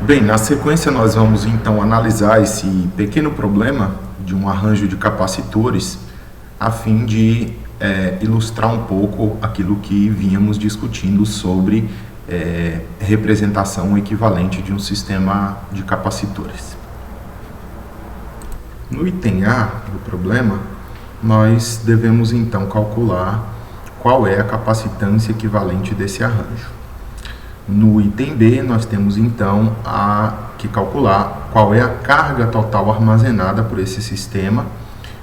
Bem, na sequência nós vamos então analisar esse pequeno problema de um arranjo de capacitores a fim de ilustrar um pouco aquilo que vínhamos discutindo sobre representação equivalente de um sistema de capacitores. No item A do problema, nós devemos então calcular qual é a capacitância equivalente desse arranjo. No item B, nós temos então que calcular qual é a carga total armazenada por esse sistema.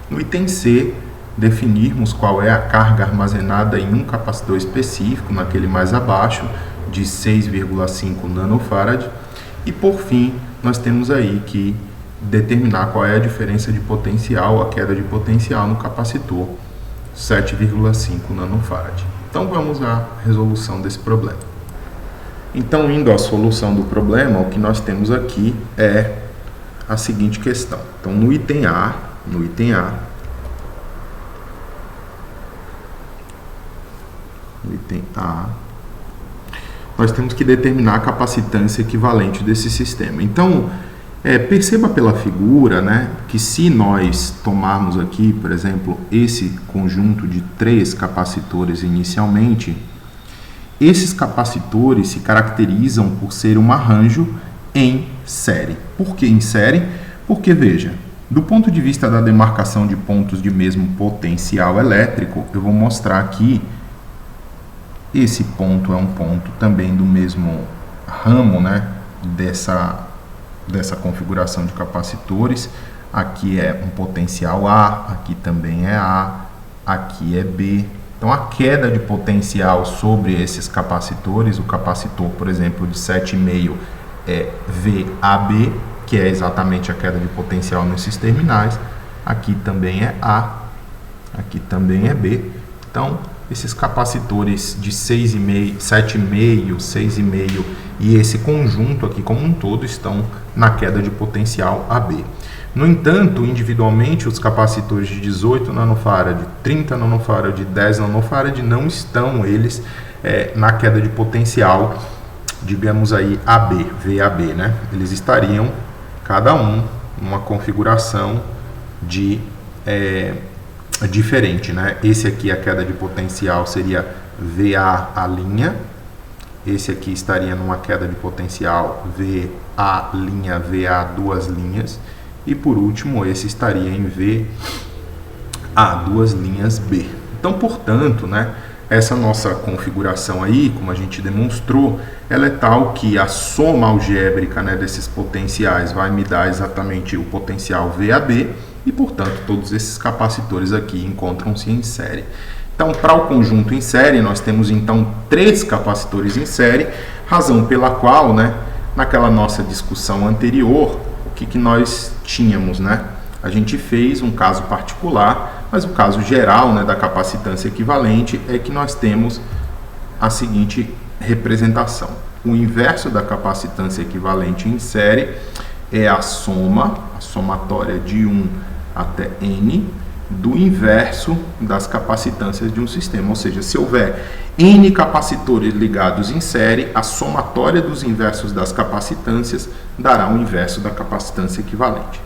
No item C, definirmos qual é a carga armazenada em um capacitor específico, naquele mais abaixo, de 6,5 nanofarad. E por fim, nós temos aí que determinar qual é a diferença de potencial, a queda de potencial no capacitor 7,5 nanofarad. Então vamos à resolução desse problema. Então, indo à solução do problema, o que nós temos aqui é a seguinte questão. Então, no item A, nós temos que determinar a capacitância equivalente desse sistema. Então, perceba pela figura, né, que se nós tomarmos aqui, por exemplo, esse conjunto de 3 capacitores inicialmente, esses capacitores se caracterizam por ser um arranjo em série. Por que em série? Porque, veja, do ponto de vista da demarcação de pontos de mesmo potencial elétrico, eu vou mostrar aqui, esse ponto é um ponto também do mesmo ramo, né, dessa configuração de capacitores. Aqui é um potencial A, aqui também é A, aqui é B. Então, a queda de potencial sobre esses capacitores, o capacitor, por exemplo, de 7,5 é VAB, que é exatamente a queda de potencial nesses terminais. Aqui também é A, aqui também é B. Então, esses capacitores de 6,5, 7,5, 6,5 e esse conjunto aqui como um todo estão na queda de potencial AB. No entanto, individualmente, os capacitores de 18 nanofarad, 30 nanofarad, 10 nanofarad não estão eles na queda de potencial, digamos aí, AB, VAB, né? Eles estariam, cada um, numa configuração diferente, né? Esse aqui, a queda de potencial seria VA a linha, esse aqui estaria numa queda de potencial VA linha, VA duas linhas, e por último, esse estaria em VA duas linhas B. Então, portanto, né, essa nossa configuração aí, como a gente demonstrou, ela é tal que a soma algébrica, né, desses potenciais vai me dar exatamente o potencial VAB, e, portanto, todos esses capacitores aqui encontram-se em série. Então, para o conjunto em série, nós temos, então, 3 capacitores em série, razão pela qual, né, naquela nossa discussão anterior, o que nós tínhamos, né? A gente fez um caso particular, mas o caso geral, né, da capacitância equivalente é que nós temos a seguinte representação. O inverso da capacitância equivalente em série é a somatória de 1 até n, do inverso das capacitâncias de um sistema. Ou seja, se houver n capacitores ligados em série, a somatória dos inversos das capacitâncias dará o inverso da capacitância equivalente.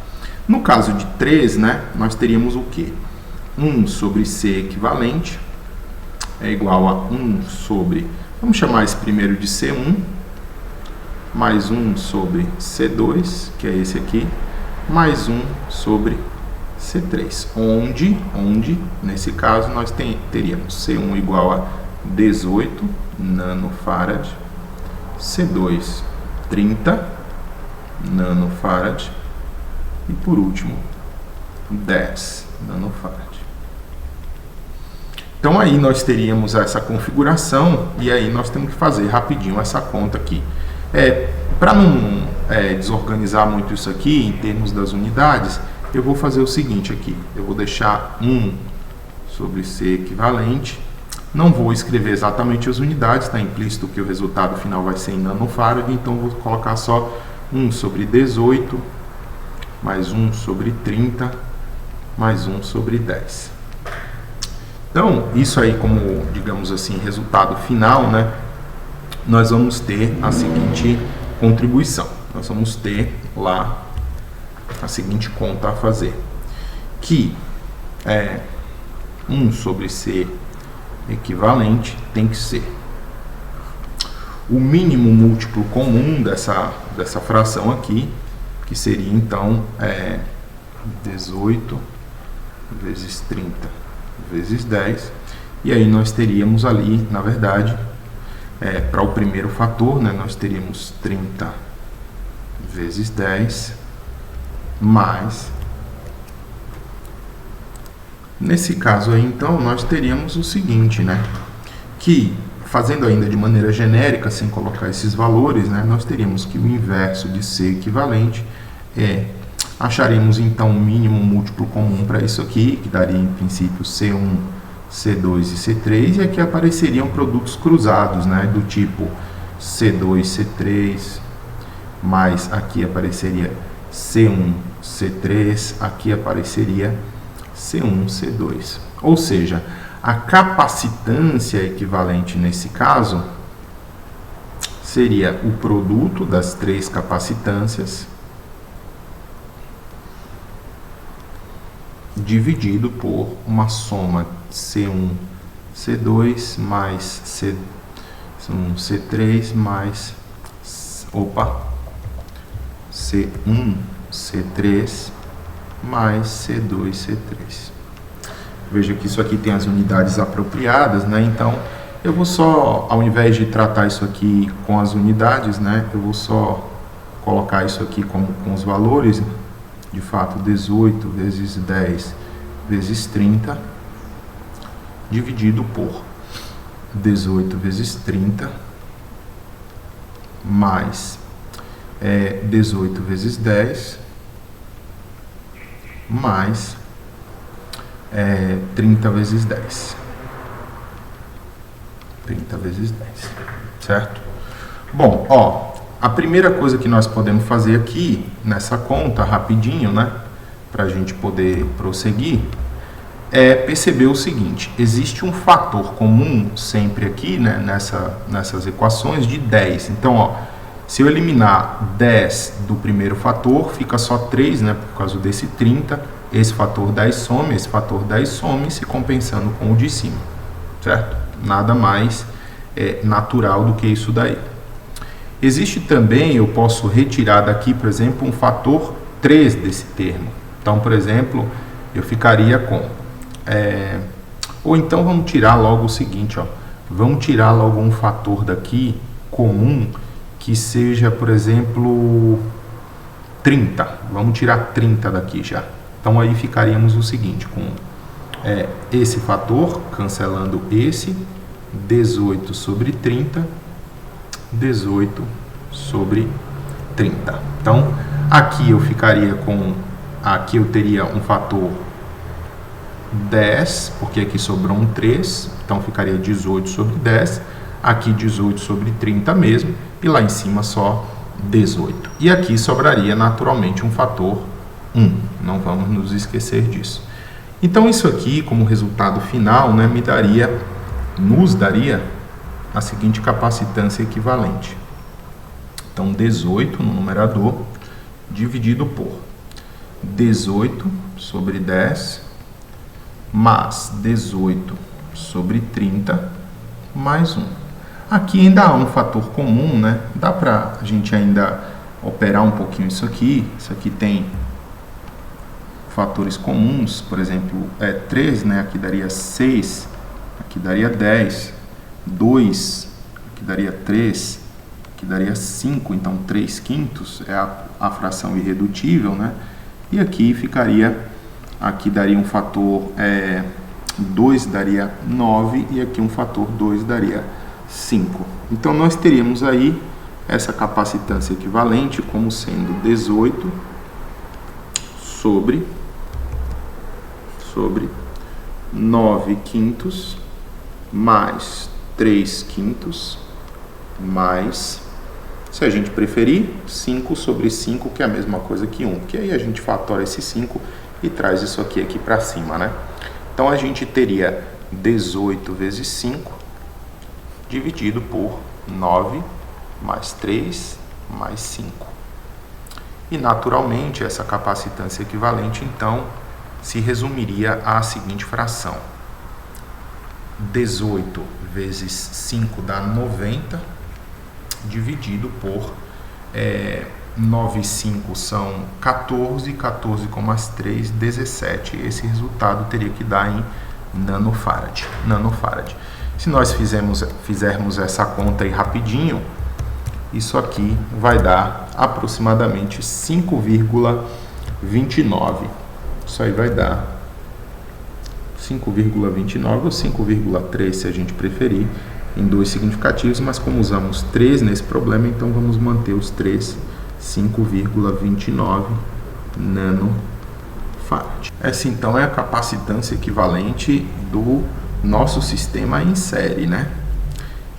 No caso de 3, né, nós teríamos o quê? 1 sobre C equivalente é igual a 1 sobre, vamos chamar esse primeiro de C1, mais 1 sobre C2, que é esse aqui, mais 1 sobre C3, onde nesse caso, nós teríamos C1 igual a 18 nanofarad, C2 30 nanofarad e, por último, 10 nanofarad. Então, aí nós teríamos essa configuração e aí nós temos que fazer rapidinho essa conta aqui. Para não desorganizar muito isso aqui em termos das unidades, eu vou fazer o seguinte aqui, eu vou deixar 1 sobre C equivalente, não vou escrever exatamente as unidades, está implícito que o resultado final vai ser em nanofarad, então vou colocar só 1 sobre 18, mais 1 sobre 30, mais 1 sobre 10. Então, isso aí como, digamos assim, resultado final, né, nós vamos ter a seguinte contribuição. nós vamos ter lá a seguinte conta a fazer, que 1 sobre C equivalente tem que ser o mínimo múltiplo comum dessa fração aqui, que seria então 18 vezes 30 vezes 10, e aí nós teríamos ali, na verdade, para o primeiro fator, né, nós teríamos 30 vezes 10 mais, nesse caso aí, então, nós teríamos o seguinte, né, que, fazendo ainda de maneira genérica, sem colocar esses valores, né, nós teríamos que o inverso de C equivalente acharemos então o mínimo múltiplo comum para isso aqui, que daria em princípio C1, C2 e C3, e aqui apareceriam produtos cruzados, né, do tipo C2, C3, mais aqui apareceria C1, C3, aqui apareceria C1, C2. Ou seja, a capacitância equivalente nesse caso seria o produto das três capacitâncias dividido por uma soma C1, C2 mais C1, C3 mais C1, C3 mais C2, C3. Veja que isso aqui tem as unidades apropriadas, né? Então, eu vou só, ao invés de tratar isso aqui com as unidades, né? Eu vou só colocar isso aqui com os valores, de fato, 18 vezes 10 vezes 30, dividido por 18 vezes 30, mais 18 vezes 10, mais 30 vezes 10. 30 vezes 10, certo? Bom, a primeira coisa que nós podemos fazer aqui, nessa conta, rapidinho, né, para a gente poder prosseguir, é perceber o seguinte: existe um fator comum sempre aqui, né, nessas equações de 10. Então, se eu eliminar 10 do primeiro fator, fica só 3, né, por causa desse 30. Esse fator 10 some, esse fator 10 some, se compensando com o de cima, certo? Nada mais natural do que isso daí. Existe também, eu posso retirar daqui, por exemplo, um fator 3 desse termo. Então, por exemplo, eu ficaria com... ou então vamos tirar logo o seguinte, vamos tirar logo um fator daqui comum que seja, por exemplo, 30. Vamos tirar 30 daqui já. Então, aí ficaríamos o seguinte, com esse fator, cancelando esse, 18 sobre 30, 18 sobre 30. Então, aqui eu ficaria com... Aqui eu teria um fator 10, porque aqui sobrou um 3, então ficaria 18 sobre 10. Aqui 18 sobre 30 mesmo, e lá em cima só 18. E aqui sobraria naturalmente um fator 1, não vamos nos esquecer disso. Então isso aqui, como resultado final, né, nos daria a seguinte capacitância equivalente. Então 18 no numerador, dividido por 18 sobre 10, mais 18 sobre 30, mais 1. Aqui ainda há um fator comum, né? Dá para a gente ainda operar um pouquinho isso aqui. Isso aqui tem fatores comuns, por exemplo, 3, né? Aqui daria 6, aqui daria 10, 2, aqui daria 3, aqui daria 5, então 3 quintos é a fração irredutível, né? E aqui ficaria, aqui daria um fator 2 daria 9, e aqui um fator 2 daria 5. Então, nós teríamos aí essa capacitância equivalente como sendo 18 sobre 9 quintos mais 3 quintos mais, se a gente preferir, 5 sobre 5, que é a mesma coisa que 1. Que aí a gente fatora esse 5 e traz isso aqui para cima, né? Então, a gente teria 18 vezes 5 dividido por 9 mais 3 mais 5. E naturalmente essa capacitância equivalente então se resumiria à seguinte fração: 18 vezes 5 dá 90, dividido por 9 e 5 são 14, 14 com mais 3, 17. Esse resultado teria que dar em nanofarad. Se nós fizermos essa conta aí rapidinho, isso aqui vai dar aproximadamente 5,29. Isso aí vai dar 5,29 ou 5,3 se a gente preferir, em dois significativos, mas como usamos 3 nesse problema, então vamos manter os 3, 5,29 nanofarad. Essa então é a capacitância equivalente do nosso sistema em série, né?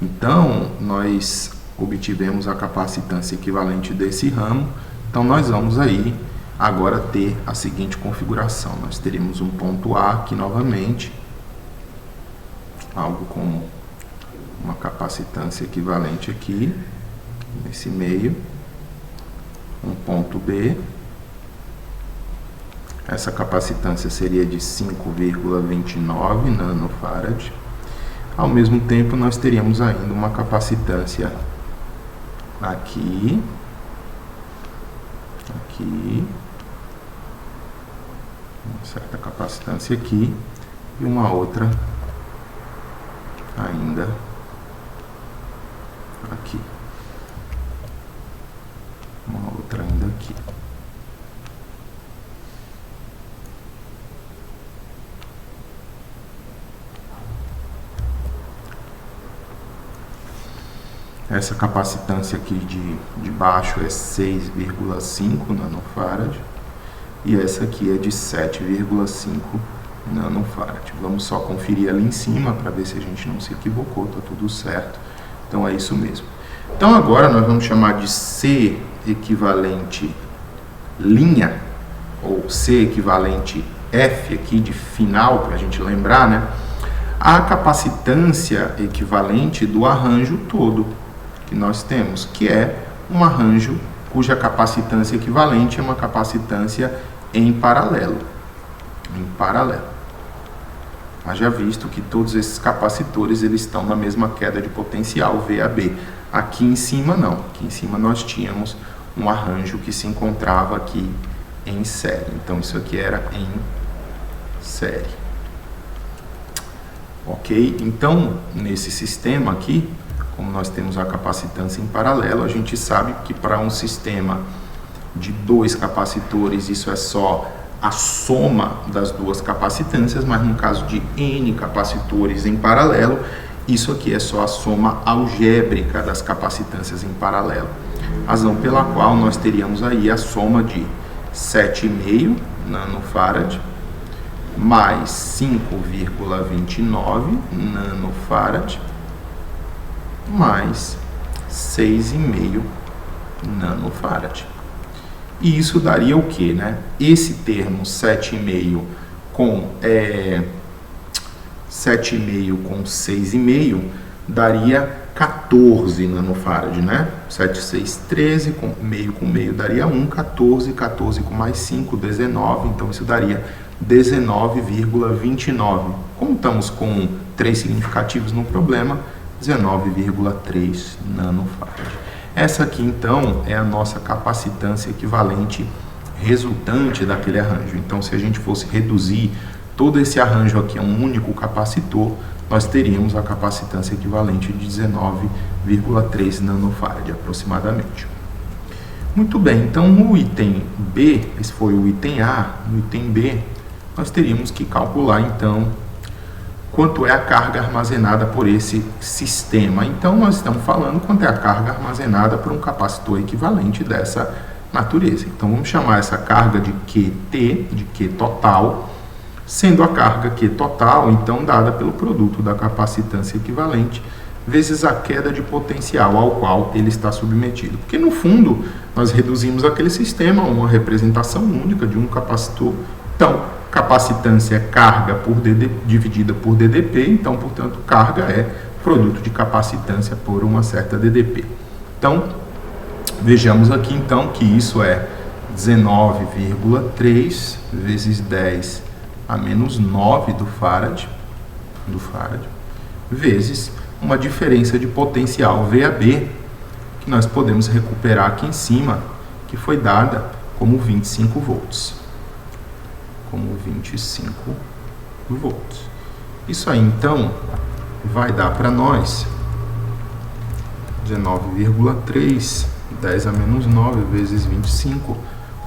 Então, nós obtivemos a capacitância equivalente desse ramo, então nós vamos aí agora ter a seguinte configuração: nós teremos um ponto A aqui novamente, algo como uma capacitância equivalente aqui, nesse meio, um ponto B, essa capacitância seria de 5,29 nanofarad, ao mesmo tempo nós teríamos ainda uma capacitância aqui, uma certa capacitância aqui, e uma outra ainda aqui, uma outra ainda aqui. Essa capacitância aqui de baixo é 6,5 nanofarad e essa aqui é de 7,5 nanofarad. Vamos só conferir ali em cima para ver se a gente não se equivocou, tá tudo certo. Então é isso mesmo. Então agora nós vamos chamar de C equivalente linha, ou C equivalente F aqui de final, para a gente lembrar, né? A capacitância equivalente do arranjo todo que nós temos, que é um arranjo cuja capacitância equivalente é uma capacitância em paralelo. Haja visto que todos esses capacitores eles estão na mesma queda de potencial VAB. Aqui em cima não. Aqui em cima nós tínhamos um arranjo que se encontrava aqui em série. Então isso aqui era em série. Ok? Então nesse sistema aqui, como nós temos a capacitância em paralelo, a gente sabe que para um sistema de 2 capacitores isso é só a soma das duas capacitâncias, mas no caso de N capacitores em paralelo, isso aqui é só a soma algébrica das capacitâncias em paralelo. Razão pela qual nós teríamos aí a soma de 7,5 nanofarad mais 5,29 nanofarad mais 6,5 nanofarad. E isso daria o que, né? Esse termo 7,5 com 6,5 daria 14 nanofarad, né? 7, 6, 13, com meio daria 1, 14, 14 com mais 5, 19, então isso daria 19,29. Como estamos com 3 significativos no problema, 19,3 nanofarad. Essa aqui, então, é a nossa capacitância equivalente resultante daquele arranjo. Então, se a gente fosse reduzir todo esse arranjo aqui a um único capacitor, nós teríamos a capacitância equivalente de 19,3 nanofarad, aproximadamente. Muito bem, então, no item B, esse foi o item A, no item B, nós teríamos que calcular, então, quanto é a carga armazenada por esse sistema. Então, nós estamos falando quanto é a carga armazenada por um capacitor equivalente dessa natureza. Então, vamos chamar essa carga de QT, de Q total, sendo a carga Q total, então, dada pelo produto da capacitância equivalente vezes a queda de potencial ao qual ele está submetido. Porque, no fundo, nós reduzimos aquele sistema a uma representação única de um capacitor. Então, capacitância é carga dividida por DDP, então, portanto, carga é produto de capacitância por uma certa DDP. Então, vejamos aqui, então, que isso é 19,3 vezes 10 a menos 9 do farad, vezes uma diferença de potencial VAB, que nós podemos recuperar aqui em cima, que foi dada como 25 volts. Como 25 volts. Isso aí, então, vai dar para nós 19,3, 10 a menos 9 vezes 25,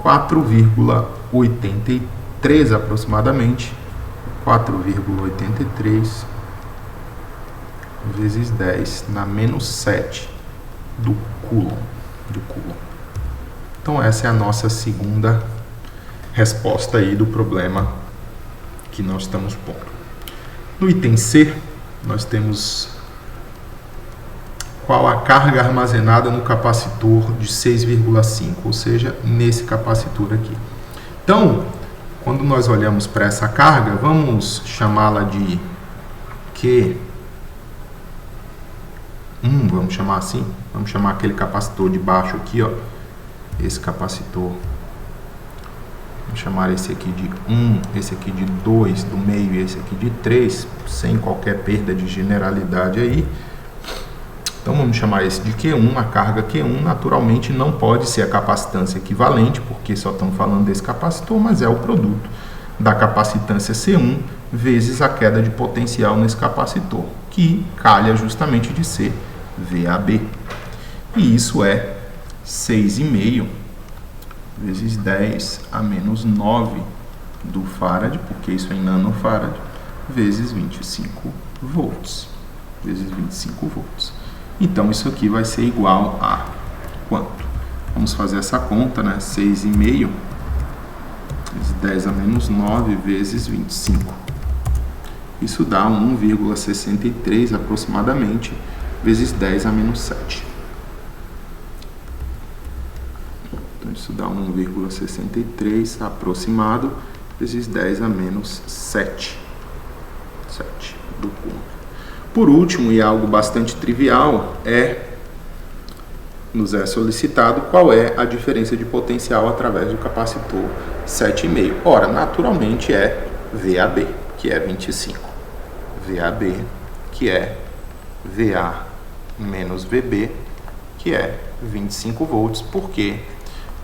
4,83 aproximadamente, 4,83 vezes 10 na menos 7 do Coulomb. Então essa é a nossa segunda resposta aí do problema que nós estamos pondo. No item C, nós temos qual a carga armazenada no capacitor de 6,5, ou seja, nesse capacitor aqui. Então, quando nós olhamos para essa carga, vamos chamá-la de Q1, vamos chamar assim, vamos chamar aquele capacitor de baixo aqui, ó, esse capacitor, vamos chamar esse aqui de 1, esse aqui de 2, do meio, e esse aqui de 3, sem qualquer perda de generalidade aí. Então vamos chamar esse de Q1, a carga Q1 naturalmente não pode ser a capacitância equivalente, porque só estamos falando desse capacitor, mas é o produto da capacitância C1 vezes a queda de potencial nesse capacitor, que calha justamente de ser VAB. E isso é 6,5 vezes 10 a menos 9 do farad, porque isso é em nanofarad, vezes 25 volts. Vezes 25 volts. Então, isso aqui vai ser igual a quanto? Vamos fazer essa conta, né? 6,5 vezes 10 a menos 9 vezes 25. Isso dá 1,63 aproximadamente, vezes 10 a menos 7. Então, isso dá 1,63 aproximado, vezes 10 a menos 7. 7 do Coulomb. Por último, e algo bastante trivial, nos é solicitado qual é a diferença de potencial através do capacitor 7,5. Ora, naturalmente é VAB, que é 25. VAB, que é VA menos VB, que é 25 volts. Por quê?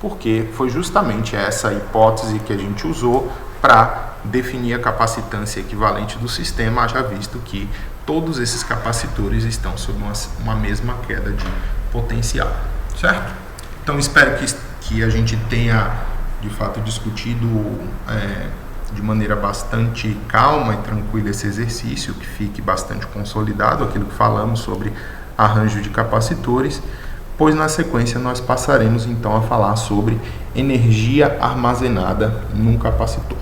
Porque foi justamente essa hipótese que a gente usou para definir a capacitância equivalente do sistema, haja visto que todos esses capacitores estão sob uma mesma queda de potencial, certo? Então espero que a gente tenha de fato discutido de maneira bastante calma e tranquila esse exercício, que fique bastante consolidado aquilo que falamos sobre arranjo de capacitores, pois na sequência nós passaremos então a falar sobre energia armazenada num capacitor.